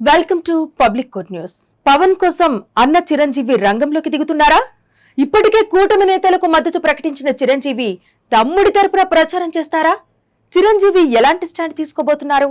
Welcome to public court news. Pawan కోసం అన్న చిరంజీవి రంగంలోకి దిగుతున్నారా? ఇప్పటికే కూటమి నేతలకు మద్దతు ప్రకటించిన చిరంజీవి తమ్ముడి తరపున ప్రచారం చేస్తారా? చిరంజీవి ఎలాంటి స్టాండ్ తీసుకోబోతున్నారు?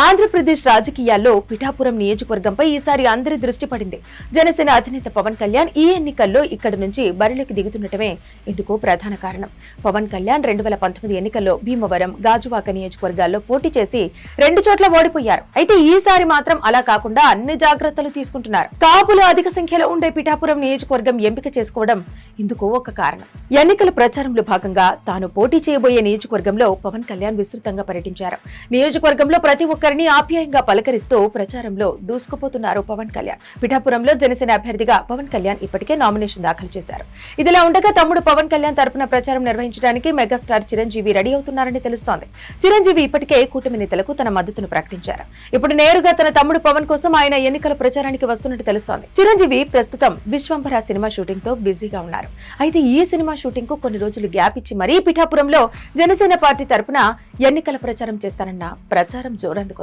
ఆంధ్రప్రదేశ్ రాజకీయాల్లో పిఠాపురం నియోజకవర్గంపై ఈసారి అందరి దృష్టి పడింది. జనసేన అధినేత పవన్ కళ్యాణ్ ఈ ఎన్నికల్లో ఇక్కడి నుంచి బరిలోకి దిగుతుండటమే ఇందుకు ప్రధాన కారణం. పవన్ కళ్యాణ్ 2019 ఎన్నికల్లో భీమవరం, గాజువాక నియోజకవర్గాల్లో పోటీ చేసి 2 చోట్ల ఓడిపోయారు. అయితే ఈసారి మాత్రం అలా కాకుండా అన్ని జాగ్రత్తలు తీసుకుంటున్నారు. కాపులు అధిక సంఖ్యలో ఉండే పిఠాపురం నియోజకవర్గం ఎంపిక చేసుకోవడం ఇందుకు ఒక కారణం. ఎన్నికల ప్రచారంలో భాగంగా తాను పోటీ చేయబోయే నియోజకవర్గంలో పవన్ కళ్యాణ్ విస్తృతంగా పర్యటించారు. నియోజకవర్గంలో ప్రతి ఒక్కరిని ఆప్యాయంగా పలకరిస్తూ ప్రచారంలో దూసుకుపోతున్నారు పవన్ కళ్యాణ్. పిఠాపురంలో జనసేన అభ్యర్థిగా పవన్ కళ్యాణ్ ఇప్పటికే నామినేషన్ దాఖలు చేశారు. ఇదిలా ఉండగా తమ్ముడు పవన్ కళ్యాణ్ తరపున ప్రచారం నిర్వహించడానికి మెగాస్టార్ చిరంజీవి రెడీ అవుతున్నారని తెలుస్తోంది. చిరంజీవి ఇప్పటికే కూటమి నేతలకు తన మద్దతును ప్రకటించారు. ఇప్పుడు నేరుగా తన తమ్ముడు పవన్ కోసం ఆయన ఎన్నికల ప్రచారానికి వస్తున్నట్టు తెలుస్తోంది. చిరంజీవి ప్రస్తుతం విశ్వంభర సినిమా షూటింగ్ తో బిజీగా ఉన్నారు. అయితే ఈ సినిమా షూటింగ్ కు కొన్ని రోజులు గ్యాప్ ఇచ్చి మరీ పిఠాపురంలో జనసేన పార్టీ తరపున ఎన్నికల ప్రచారం చేస్తారన్న ప్రచారం జోరందుకుంది.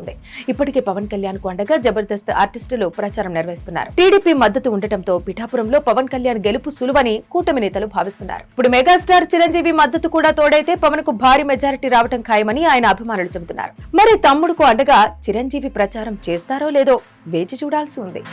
ఇప్పటికే పవన్ కళ్యాణ్ కు అండగా జబర్దస్త్ ఆర్టిస్టులు ప్రచారం నిర్వహిస్తున్నారు. టీడీపీ మద్దతు ఉండటంతో పిఠాపురంలో పవన్ కళ్యాణ్ గెలుపు సులువని కూటమి నేతలు భావిస్తున్నారు. ఇప్పుడు మెగాస్టార్ చిరంజీవి మద్దతు కూడా తోడైతే పవన్ కు భారీ మెజారిటీ రావడం ఖాయమని ఆయన అభిమానులు చెబుతున్నారు. మరి తమ్ముడుకు అండగా చిరంజీవి ప్రచారం చేస్తారో లేదో వేచి చూడాల్సి ఉంది.